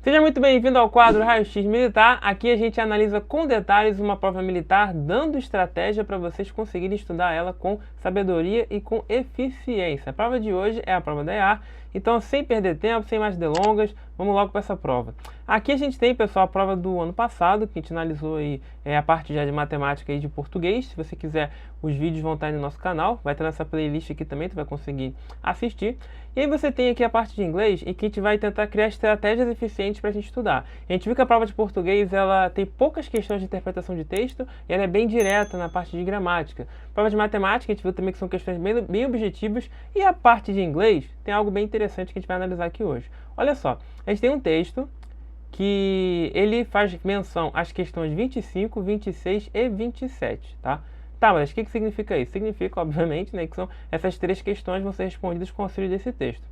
Seja muito bem-vindo ao quadro Raio-X Militar. Aqui a gente analisa com detalhes uma prova militar, dando estratégia para vocês conseguirem estudar ela com sabedoria e com eficiência. A prova de hoje é a prova da EAR, então sem perder tempo, sem mais delongas, vamos logo para essa prova. Aqui a gente tem, pessoal, a prova do ano passado, que a gente analisou aí a parte já de matemática e de português. Se você quiser, os vídeos vão estar aí no nosso canal, vai estar nessa playlist aqui também, tu vai conseguir assistir. E aí você tem aqui a parte de inglês e que a gente vai tentar criar estratégias eficientes para a gente estudar. A gente viu que a prova de português ela tem poucas questões de interpretação de texto e ela é bem direta na parte de gramática. A prova de matemática a gente viu também que são questões bem objetivas e a parte de inglês tem algo bem interessante que a gente vai analisar aqui hoje. Olha só, a gente tem um texto que ele faz menção às questões 25, 26 e 27, tá? Tá, mas o que significa isso? Significa, obviamente, né, que são essas três questões vão ser respondidas com o auxílio desse texto.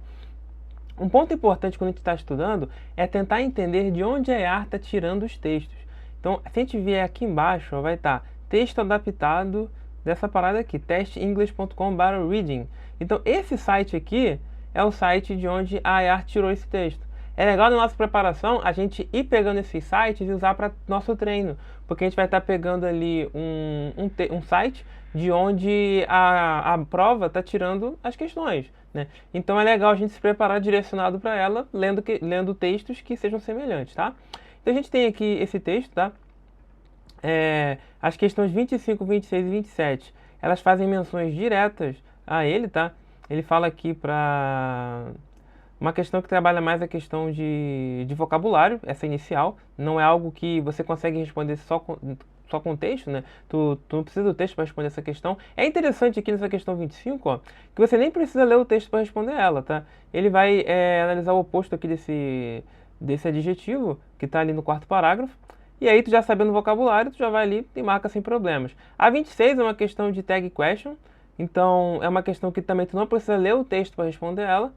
Um ponto importante quando a gente está estudando é tentar entender de onde a EAR está tirando os textos. Então, se a gente vier aqui embaixo, ó, vai estar texto adaptado dessa parada aqui, testenglish.com/reading. Então, esse site aqui é o site de onde a EAR tirou esse texto. É legal na nossa preparação a gente ir pegando esses sites e usar para nosso treino, porque a gente vai estar pegando ali um site de onde a prova está tirando as questões, né? Então é legal a gente se preparar direcionado para ela, lendo textos que sejam semelhantes, tá? Então a gente tem aqui esse texto, tá? As questões 25, 26 e 27, elas fazem menções diretas a ele, tá? Ele fala aqui para uma questão que trabalha mais a questão de vocabulário, essa inicial. Não é algo que você consegue responder só com texto, né? Tu não precisa do texto para responder essa questão. É interessante aqui nessa questão 25, ó, que você nem precisa ler o texto para responder ela, tá? Ele vai analisar o oposto aqui desse adjetivo, que está ali no quarto parágrafo. E aí, tu já sabendo o vocabulário, tu já vai ali e marca sem problemas. A 26 é uma questão de tag question, então é uma questão que também tu não precisa ler o texto para responder ela.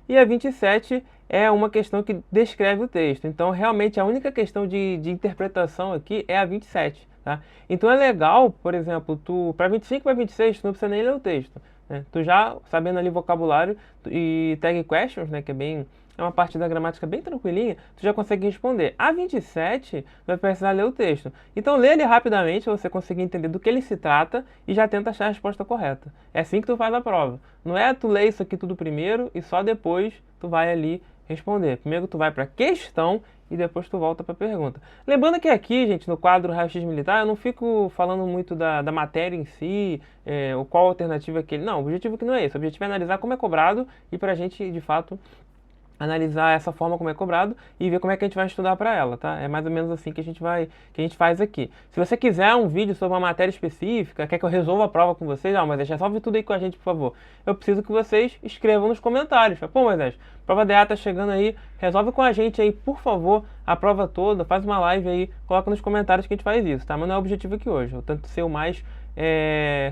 E a 27 é uma questão que descreve o texto. Então, realmente, a única questão de interpretação aqui é a 27. Tá? Então, é legal, por exemplo, para 25 e para 26, tu não precisa nem ler o texto. Né? Tu já sabendo ali vocabulário e tag questions, né, que é uma parte da gramática bem tranquilinha, tu já consegue responder. A 27 vai precisar ler o texto. Então lê ele rapidamente para você conseguir entender do que ele se trata e já tenta achar a resposta correta. É assim que tu faz a prova. Não é tu ler isso aqui tudo primeiro e só depois tu vai ali responder. Primeiro tu vai para a questão e depois tu volta para a pergunta. Lembrando que aqui, gente, no quadro Raio-X Militar, eu não fico falando muito da matéria em si, ou qual alternativa que ele... Não, o objetivo aqui não é esse. O objetivo é analisar como é cobrado e para a gente, de fato, analisar essa forma como é cobrado e ver como é que a gente vai estudar para ela, tá? É mais ou menos assim que a gente faz aqui. Se você quiser um vídeo sobre uma matéria específica, quer que eu resolva a prova com vocês, mas resolve tudo aí com a gente, por favor. Eu preciso que vocês escrevam nos comentários. Pô, Moisés, prova DA tá chegando aí, resolve com a gente aí, por favor, a prova toda, faz uma live aí, coloca nos comentários que a gente faz isso, tá? Mas não é o objetivo aqui hoje, eu tento ser o mais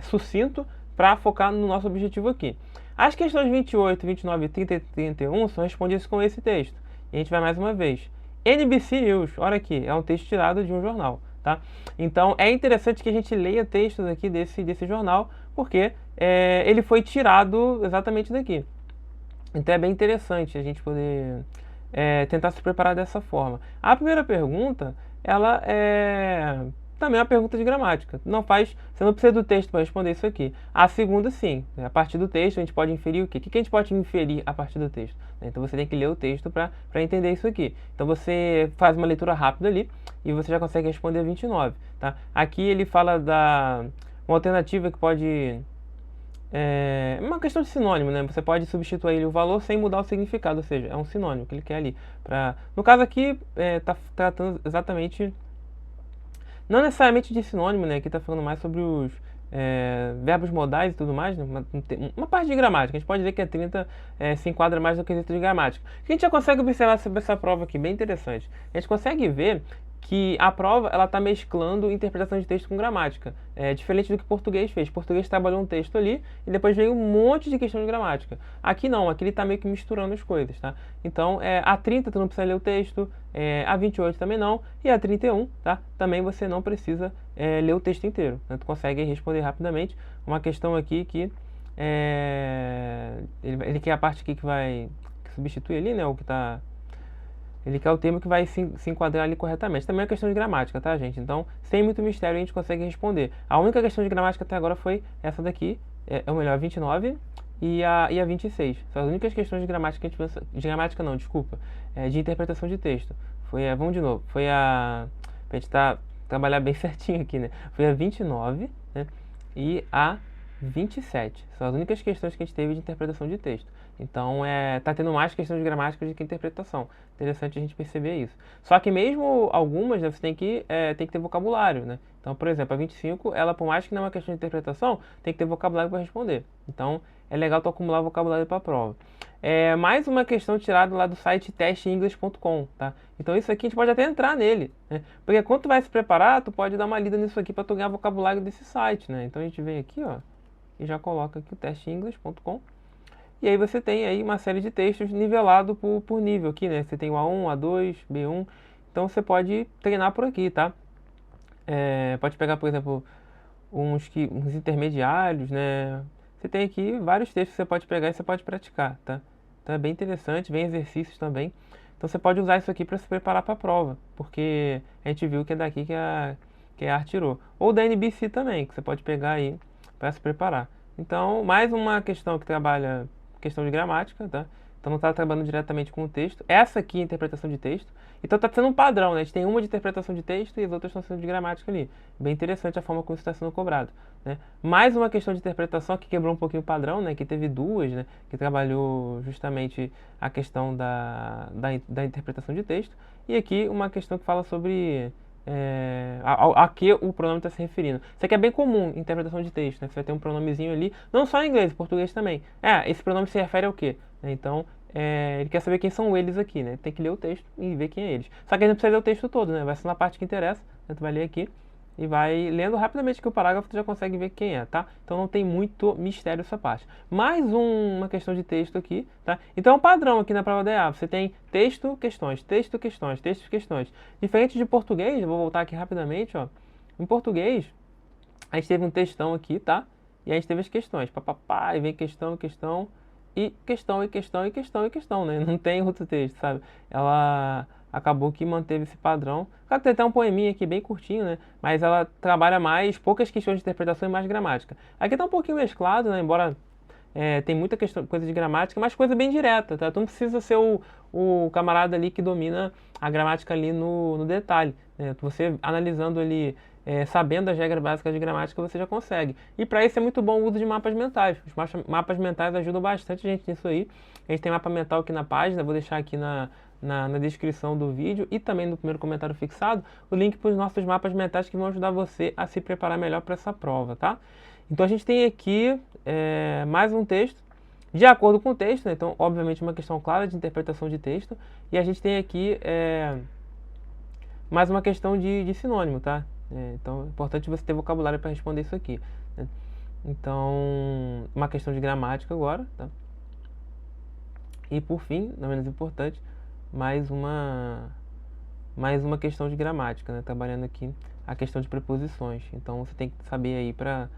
sucinto para focar no nosso objetivo aqui. As questões 28, 29, 30 e 31 são respondidas com esse texto. E a gente vai mais uma vez. NBC News, olha aqui, é um texto tirado de um jornal, tá? Então é interessante que a gente leia textos aqui desse jornal, porque ele foi tirado exatamente daqui. Então é bem interessante a gente poder tentar se preparar dessa forma. A primeira pergunta, ela é também uma pergunta de gramática. Você não precisa do texto para responder isso aqui. A segunda, sim. A partir do texto, a gente pode inferir o quê? O que a gente pode inferir a partir do texto? Então você tem que ler o texto para entender isso aqui. Então você faz uma leitura rápida ali e você já consegue responder a 29. Tá? Aqui ele fala uma alternativa que pode... É uma questão de sinônimo, né? Você pode substituir o valor sem mudar o significado, ou seja, é um sinônimo que ele quer ali. No caso aqui, está tratando exatamente... Não necessariamente de sinônimo, né? Aqui está falando mais sobre os verbos modais e tudo mais, né? Uma parte de gramática. A gente pode dizer que a 30 se enquadra mais no quesito de gramática. O que a gente já consegue observar sobre essa prova aqui, bem interessante. A gente consegue ver que a prova ela está mesclando interpretação de texto com gramática. Diferente do que o português fez. O português trabalhou um texto ali e depois veio um monte de questão de gramática. Aqui não, aqui ele está meio que misturando as coisas, tá? Então, a 30 tu não precisa ler o texto, a 28 também não, e a 31, tá? Também você não precisa ler o texto inteiro, né? Tu consegue responder rapidamente. Uma questão aqui que ele quer a parte aqui que substitui ali, né? O que está Ele quer o termo que vai se enquadrar ali corretamente. Também é uma questão de gramática, tá, gente? Então, sem muito mistério, a gente consegue responder. A única questão de gramática até agora foi essa daqui, ou melhor, a 29 e a 26. São as únicas questões de gramática que a gente pensa... De gramática não, desculpa. De interpretação de texto. Vamos de novo. Pra gente trabalhar bem certinho aqui, né? Foi a 29, né? E a 27. São as únicas questões que a gente teve de interpretação de texto. Então, tá tendo mais questões de gramática do que interpretação. Interessante a gente perceber isso. Só que mesmo algumas, né, você tem que ter vocabulário, né? Então, por exemplo, a 25, ela, por mais que não é uma questão de interpretação, tem que ter vocabulário para responder. Então, é legal tu acumular vocabulário para a prova. Mais uma questão tirada lá do site testeenglish.com, tá? Então, isso aqui a gente pode até entrar nele, né? Porque quando tu vai se preparar, tu pode dar uma lida nisso aqui para tu ganhar vocabulário desse site, né? Então, a gente vem aqui, ó, e já coloca aqui o testeenglish.com. E aí você tem aí uma série de textos nivelado por nível aqui, né? Você tem o A1, A2, B1. Então você pode treinar por aqui, tá? Pode pegar, por exemplo, uns intermediários, né? Você tem aqui vários textos que você pode pegar e você pode praticar, tá? Então é bem interessante, vem exercícios também. Então você pode usar isso aqui para se preparar para a prova, porque a gente viu que é daqui que a arte tirou. Ou da NBC também, que você pode pegar aí para se preparar. Então, mais uma questão que trabalha questão de gramática, tá? Então não está trabalhando diretamente com o texto. Essa aqui é a interpretação de texto. Então está sendo um padrão, né? A gente tem uma de interpretação de texto e as outras estão sendo de gramática ali. Bem interessante a forma como isso está sendo cobrado, né? Mais uma questão de interpretação que quebrou um pouquinho o padrão, né? Que teve duas, né? Que trabalhou justamente a questão da interpretação de texto. E aqui uma questão que fala sobre a que o pronome está se referindo. Isso aqui é bem comum em interpretação de texto, né? Você vai ter um pronomezinho ali, não só em inglês, em português também. Esse pronome se refere ao quê? Então, ele quer saber quem são eles aqui, né? Tem que ler o texto e ver quem é eles. Só que a gente não precisa ler o texto todo, né? Vai ser na parte que interessa, né? Tu vai ler aqui e vai lendo rapidamente que o parágrafo tu já consegue ver quem é, tá? Então não tem muito mistério essa parte. Mais uma questão de texto aqui, tá? Então é um padrão aqui na prova da EA. Você tem texto, questões, texto, questões, texto, questões. Diferente de português, eu vou voltar aqui rapidamente, ó. Em português, a gente teve um textão aqui, tá? E a gente teve as questões, papapá, e vem questão, questão, e questão, e questão, e questão, e questão, né? Não tem outro texto, sabe? Ela acabou que manteve esse padrão. Claro que tem até um poeminha aqui bem curtinho, né? Mas ela trabalha mais, poucas questões de interpretação e mais gramática. Aqui tá um pouquinho mesclado, né? Embora tem muita coisa de gramática, mas coisa bem direta, tá? Tu não precisa ser o camarada ali que domina a gramática ali no detalhe, né? Você analisando ali, sabendo as regras básicas de gramática, você já consegue. E para isso é muito bom o uso de mapas mentais. Os mapas mentais ajudam bastante a gente nisso aí. A gente tem mapa mental aqui na página, vou deixar aqui na descrição do vídeo e também no primeiro comentário fixado o link para os nossos mapas mentais que vão ajudar você a se preparar melhor para essa prova, tá? Então a gente tem aqui mais um texto de acordo com o texto, né? Então obviamente uma questão clara de interpretação de texto, e a gente tem aqui mais uma questão de sinônimo, tá? Então é importante você ter vocabulário para responder isso aqui, né? Então uma questão de gramática agora, tá? E por fim, não menos importante, mais uma questão de gramática, né? Trabalhando aqui a questão de preposições. Então você tem que saber aí para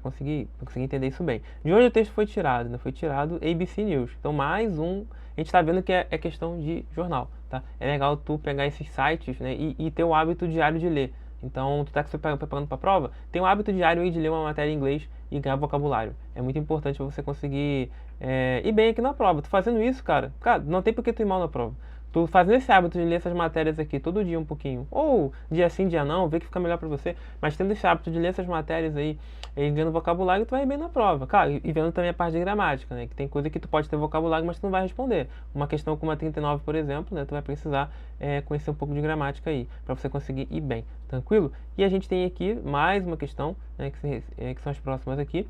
conseguir entender isso bem. De onde o texto foi tirado? Né? Foi tirado ABC News. Então mais um, a gente está vendo que é questão de jornal, tá? É legal tu pegar esses sites, né, e ter o hábito diário de ler. Então, tu tá se preparando para a prova, tem um hábito diário aí de ler uma matéria em inglês e ganhar vocabulário. É muito importante você conseguir ir bem aqui na prova. Tu fazendo isso, cara, não tem por que tu ir mal na prova. Tu fazendo esse hábito de ler essas matérias aqui todo dia um pouquinho, ou dia sim, dia não, vê que fica melhor pra você, mas tendo esse hábito de ler essas matérias aí e ganhando vocabulário, tu vai ir bem na prova. Cara, e vendo também a parte de gramática, né, que tem coisa que tu pode ter vocabulário, mas tu não vai responder. Uma questão como a 39, por exemplo, né, tu vai precisar conhecer um pouco de gramática aí, pra você conseguir ir bem, tranquilo? E a gente tem aqui mais uma questão, né, que são as próximas aqui,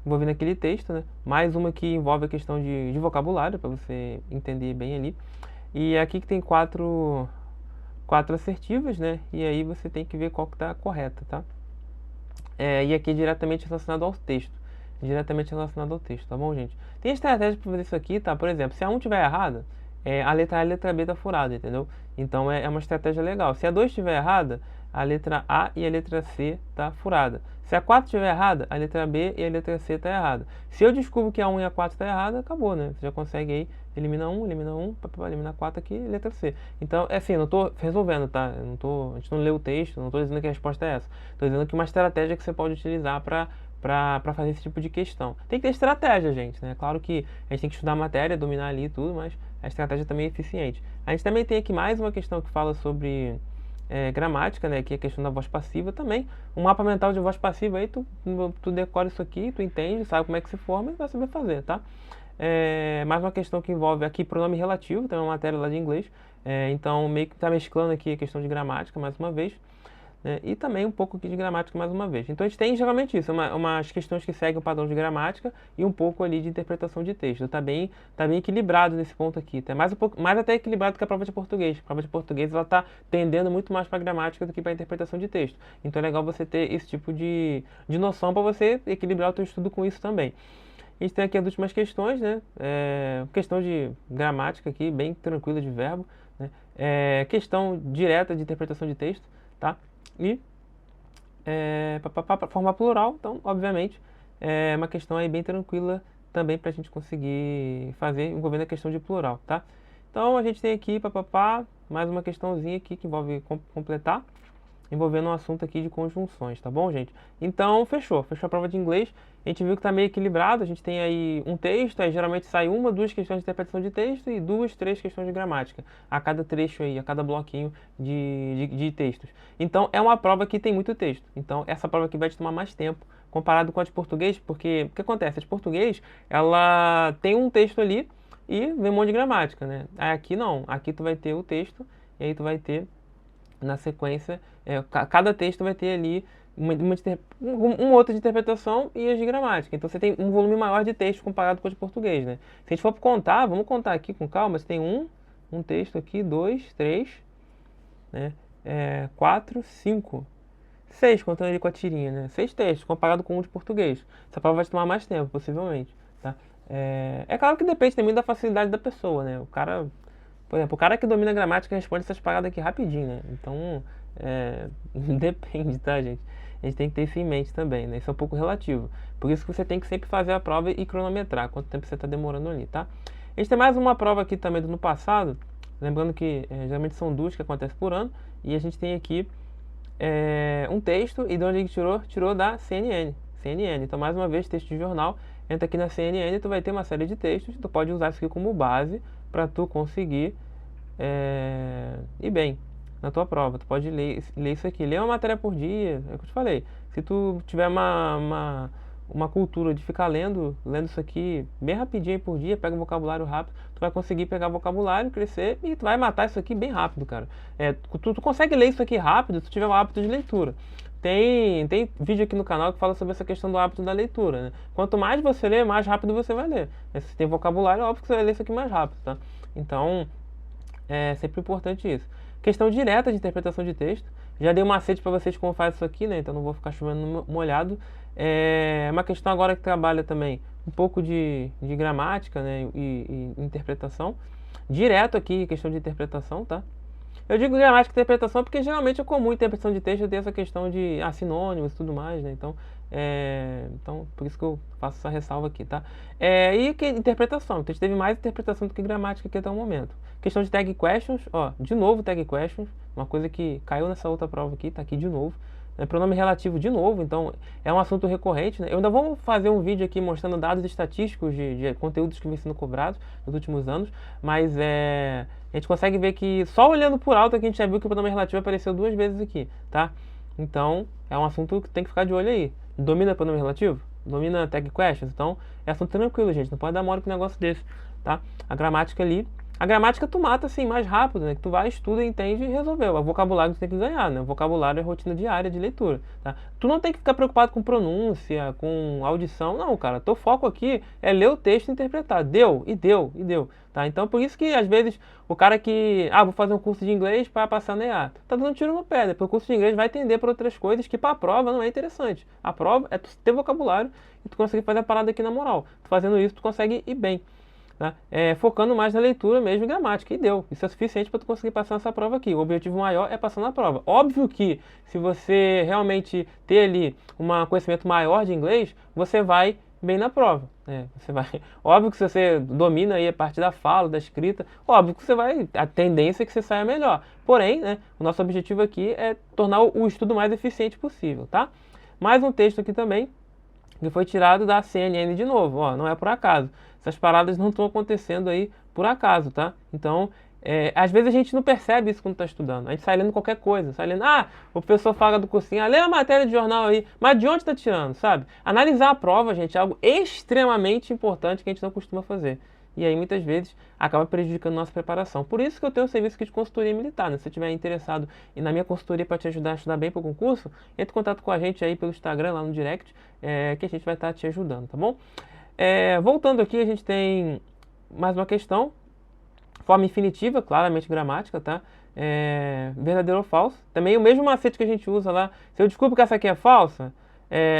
envolvendo aquele texto, né, mais uma que envolve a questão de vocabulário, para você entender bem ali. E aqui que tem quatro assertivas, né? E aí você tem que ver qual que está correta, tá? E aqui é diretamente relacionado ao texto. Diretamente relacionado ao texto, tá bom, gente? Tem estratégia para fazer isso aqui, tá? Por exemplo, se a 1 estiver errada, a letra A e a letra B tá furada, entendeu? Então é uma estratégia legal. Se a 2 estiver errada, a letra A e a letra C tá furada. Se a 4 estiver errada, a letra B e a letra C tá errada. Se eu descubro que a 1 e a 4 tá errada, acabou, né? Você já consegue aí elimina um, elimina 4 aqui, letra C. Então, é assim, não tô resolvendo, tá? A gente não leu o texto, não tô dizendo que a resposta é essa. Tô dizendo que uma estratégia que você pode utilizar para fazer esse tipo de questão. Tem que ter estratégia, gente, né? Claro que a gente tem que estudar a matéria, dominar ali e tudo, mas a estratégia também é eficiente. A gente também tem aqui mais uma questão que fala sobre gramática, né? Que é a questão da voz passiva também. Um mapa mental de voz passiva aí, tu decora isso aqui, tu entende, sabe como é que se forma e vai saber fazer, tá? Mais uma questão que envolve aqui pronome relativo, também é uma matéria lá de inglês. Então, meio que está mesclando aqui a questão de gramática mais uma vez. E também um pouco aqui de gramática mais uma vez. Então a gente tem geralmente isso, umas questões que seguem o padrão de gramática e um pouco ali de interpretação de texto. Tá bem equilibrado nesse ponto aqui. Tá mais até equilibrado que a prova de português. A prova de português ela tá tendendo muito mais para gramática do que para interpretação de texto. Então é legal você ter esse tipo de noção para você equilibrar o teu estudo com isso também. A gente tem aqui as últimas questões, né? Questão de gramática aqui, bem tranquila de verbo, né? Questão direta de interpretação de texto, tá? E para formar plural, então, obviamente, é uma questão aí bem tranquila também para a gente conseguir fazer envolvendo a questão de plural, tá? Então, a gente tem aqui, mais uma questãozinha aqui que envolve completar, envolvendo um assunto aqui de conjunções, tá bom, gente? Então, fechou a prova de inglês. A gente viu que tá meio equilibrado, a gente tem aí um texto, aí geralmente sai uma, duas questões de interpretação de texto e duas, três questões de gramática, a cada trecho aí, a cada bloquinho de textos. Então, é uma prova que tem muito texto. Então, essa prova aqui vai te tomar mais tempo comparado com a de português, porque o que acontece? A de português, ela tem um texto ali e vem um monte de gramática, né? Aí aqui não, aqui tu vai ter o texto e aí tu vai ter na sequência, cada texto vai ter ali uma outra de interpretação e as de gramática. Então você tem um volume maior de texto comparado com os de português, né? Se a gente for contar, vamos contar aqui com calma, você tem um texto aqui, 2, 3, né? 4, 5, 6, contando ali com a tirinha, né? 6 textos comparado com um de português. Essa prova vai te tomar mais tempo, possivelmente, tá? Claro que depende também da facilidade da pessoa, né? Por exemplo, o cara que domina a gramática responde essas paradas aqui rapidinho, né? Então, depende, tá, gente? A gente tem que ter isso em mente também, né? Isso é um pouco relativo. Por isso que você tem que sempre fazer a prova e cronometrar quanto tempo você está demorando ali, tá? A gente tem mais uma prova aqui também do ano passado. Lembrando que geralmente são duas que acontecem por ano. E a gente tem aqui um texto e de onde ele tirou? Tirou da CNN. Então, mais uma vez, texto de jornal. Entra aqui na CNN, tu vai ter uma série de textos. Tu pode usar isso aqui como base para tu conseguir ir bem na tua prova. Tu pode ler isso aqui. Lê uma matéria por dia, é o que eu te falei. Se tu tiver uma cultura de ficar lendo isso aqui bem rapidinho por dia, pega o vocabulário rápido, tu vai conseguir pegar vocabulário, crescer e tu vai matar isso aqui bem rápido, cara. Tu consegue ler isso aqui rápido se tu tiver um hábito de leitura. Tem vídeo aqui no canal que fala sobre essa questão do hábito da leitura, né? Quanto mais você lê, mais rápido você vai ler. Se tem vocabulário, é óbvio que você vai ler isso aqui mais rápido, tá? Então, é sempre importante isso. Questão direta de interpretação de texto. Já dei um macete para vocês como faz isso aqui, né? Então não vou ficar chovendo molhado. Uma questão agora que trabalha também um pouco de gramática, né? E interpretação. Direto aqui, questão de interpretação, tá? Eu digo gramática e interpretação porque geralmente é comum interpretação de texto ter essa questão de sinônimos e tudo mais, né? Então, por isso que eu faço essa ressalva aqui, tá? E que interpretação. Então, a gente teve mais interpretação do que gramática aqui até o momento. Questão de tag questions, ó, de novo tag questions, uma coisa que caiu nessa outra prova aqui, tá aqui de novo. Pronome relativo de novo, então é um assunto recorrente, né? Eu ainda vou fazer um vídeo aqui mostrando dados estatísticos de conteúdos que vem sendo cobrados nos últimos anos, mas a gente consegue ver que só olhando por alto aqui a gente já viu que o pronome relativo apareceu 2 vezes aqui, tá? Então é um assunto que tem que ficar de olho aí. Domina pronome relativo? Domina tag questions? Então é assunto tranquilo, gente, não pode dar mole com um negócio desse, tá? A gramática ali. A gramática tu mata assim mais rápido, né? Que tu vai, estuda, entende e resolveu. O vocabulário tu tem que ganhar, né? O vocabulário é rotina diária de leitura, tá? Tu não tem que ficar preocupado com pronúncia, com audição, não, cara. Teu foco aqui é ler o texto e interpretar. Deu, tá? Então por isso que às vezes o cara que, vou fazer um curso de inglês para passar na EA, tá dando tiro no pé, né? Porque o curso de inglês vai tender para outras coisas que para a prova não é interessante. A prova é tu ter vocabulário e tu conseguir fazer a parada aqui na moral. Tu fazendo isso, tu consegue ir bem. Tá? Focando mais na leitura mesmo e gramática, e deu. Isso é suficiente para tu conseguir passar nessa prova aqui. O objetivo maior é passar na prova. Óbvio que se você realmente ter ali um conhecimento maior de inglês, você vai bem na prova, né? Você vai, óbvio que se você domina aí a parte da fala, da escrita, óbvio que você vai, a tendência é que você saia melhor. Porém, né, o nosso objetivo aqui é tornar o estudo mais eficiente possível, tá? Mais um texto aqui também, que foi tirado da CNN de novo, ó, não é por acaso. Essas paradas não estão acontecendo aí por acaso, tá? Então, às vezes a gente não percebe isso quando está estudando. A gente sai lendo qualquer coisa, sai lendo, o professor fala do cursinho, lê a matéria de jornal aí, mas de onde está tirando, sabe? Analisar a prova, gente, é algo extremamente importante que a gente não costuma fazer. E aí, muitas vezes, acaba prejudicando nossa preparação. Por isso que eu tenho um serviço aqui de consultoria militar, né? Se você estiver interessado na minha consultoria para te ajudar a estudar bem para o concurso, entre em contato com a gente aí pelo Instagram, lá no direct, que a gente vai estar te ajudando, tá bom? Voltando aqui, a gente tem mais uma questão. Forma infinitiva, claramente gramática, tá? Verdadeiro ou falso. Também o mesmo macete que a gente usa lá. Se eu descubro que essa aqui é falsa,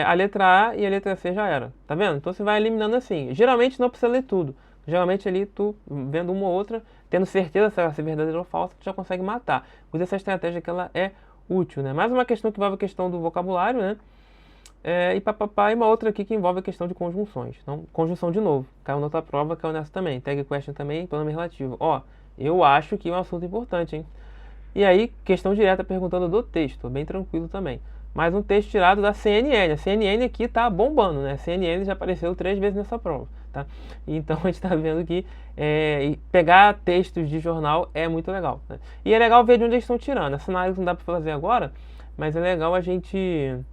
a letra A e a letra C já era. Tá vendo? Então você vai eliminando assim. Geralmente não precisa ler tudo. Geralmente ali tu, vendo uma ou outra, tendo certeza se ela é verdadeira ou falsa, tu já consegue matar. Usa essa estratégia que ela é útil, né? Mais uma questão que envolve a questão do vocabulário, né? E uma outra aqui que envolve a questão de conjunções. Então, conjunção de novo. Caiu na outra prova, caiu nessa também. Tag question também, pronome relativo. Ó, eu acho que é um assunto importante, hein? E aí, questão direta perguntando do texto. Bem tranquilo também. Mais um texto tirado da CNN. A CNN aqui tá bombando, né? A CNN já apareceu 3 vezes nessa prova, tá? Então, a gente tá vendo que pegar textos de jornal é muito legal, né? E é legal ver de onde eles estão tirando. Essa análise não dá para fazer agora, mas é legal a gente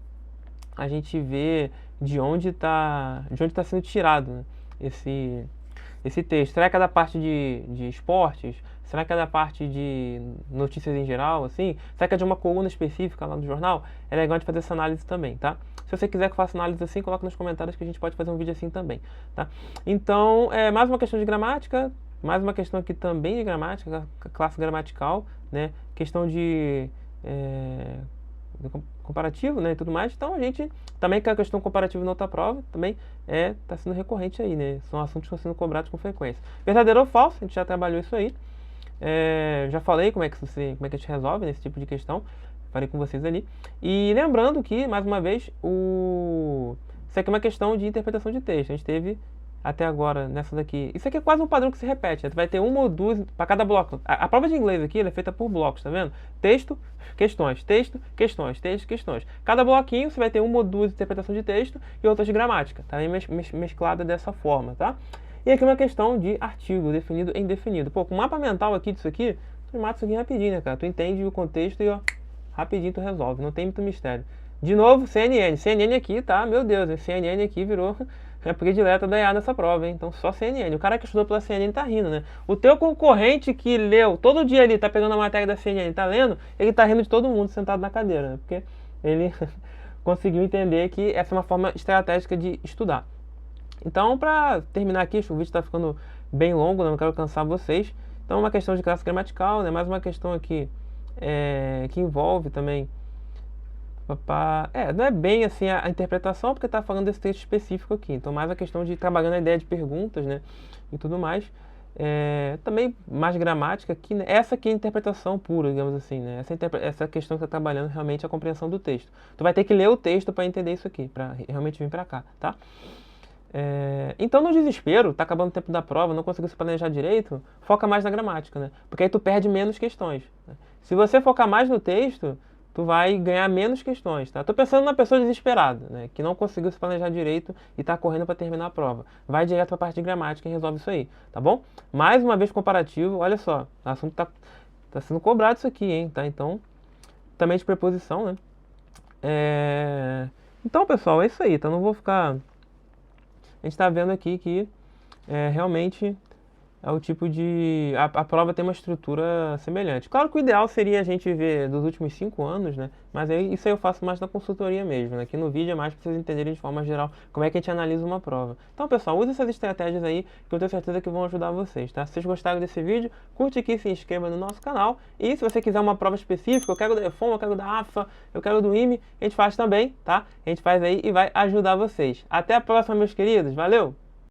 vê de onde está sendo tirado, né, esse texto. Será que é da parte de esportes? Será que é da parte de notícias em geral, assim? Será que é de uma coluna específica lá no jornal? É legal de fazer essa análise também, tá? Se você quiser que eu faça análise assim, coloca nos comentários que a gente pode fazer um vídeo assim também, tá? Então, mais uma questão de gramática, mais uma questão aqui também de gramática, classe gramatical, né? Questão de comparativo, né, e tudo mais. Então a gente também com a questão comparativa na outra prova também está sendo recorrente aí, né? São assuntos que estão sendo cobrados com frequência. Verdadeiro ou falso? A gente já trabalhou isso aí. Já falei como é que a gente resolve nesse tipo de questão. Falei com vocês ali. E lembrando que, mais uma vez, isso aqui é uma questão de interpretação de texto. A gente teve até agora nessa daqui. Isso aqui é quase um padrão que se repete, né? Tu vai ter uma ou duas para cada bloco. A prova de inglês aqui ela é feita por blocos, tá vendo? Texto, questões, texto, questões, texto, questões. Cada bloquinho você vai ter uma ou duas interpretação de texto e outras de gramática, tá? Mesclada dessa forma, tá? E aqui uma questão de artigo, definido e indefinido. Pô, com o mapa mental aqui disso aqui, tu mata isso aqui rapidinho, né, cara? Tu entende o contexto e, ó, rapidinho tu resolve, não tem muito mistério. De novo, CNN. CNN aqui, tá? Meu Deus, CNN aqui virou a predileta da IA nessa prova, hein? Então só CNN. O cara que estudou pela CNN tá rindo, né? O teu concorrente que leu todo dia ali, tá pegando a matéria da CNN, tá lendo, ele tá rindo de todo mundo sentado na cadeira, né? Porque ele conseguiu entender que essa é uma forma estratégica de estudar. Então, pra terminar aqui, o vídeo tá ficando bem longo, né? Não quero cansar vocês. Então, uma questão de classe gramatical, né? Mais uma questão aqui que envolve também não é bem assim a interpretação, porque está falando desse texto específico aqui. Então, mais a questão de trabalhando a ideia de perguntas, né? E tudo mais. Também mais gramática aqui, né? Essa aqui é a interpretação pura, digamos assim, né? Essa questão que está trabalhando realmente é a compreensão do texto. Tu vai ter que ler o texto para entender isso aqui, para realmente vir para cá, tá? Então, no desespero, tá acabando o tempo da prova, não conseguiu se planejar direito, foca mais na gramática, né? Porque aí tu perde menos questões, né? Se você focar mais no texto, tu vai ganhar menos questões, tá? Tô pensando na pessoa desesperada, né? Que não conseguiu se planejar direito e tá correndo para terminar a prova. Vai direto para a parte de gramática e resolve isso aí, tá bom? Mais uma vez comparativo, olha só, o assunto tá sendo cobrado isso aqui, hein, tá? Então, também de preposição, né? Então, pessoal, é isso aí, tá? Não vou ficar... A gente tá vendo aqui que realmente é o tipo de... A prova tem uma estrutura semelhante. Claro que o ideal seria a gente ver dos últimos 5 anos, né? Mas isso aí eu faço mais na consultoria mesmo, né? Aqui no vídeo é mais para vocês entenderem de forma geral como é que a gente analisa uma prova. Então, pessoal, use essas estratégias aí que eu tenho certeza que vão ajudar vocês, tá? Se vocês gostaram desse vídeo, curte aqui, se inscreva no nosso canal. E se você quiser uma prova específica, eu quero da EFON, eu quero da AFA, eu quero do IME, a gente faz também, tá? A gente faz aí e vai ajudar vocês. Até a próxima, meus queridos. Valeu!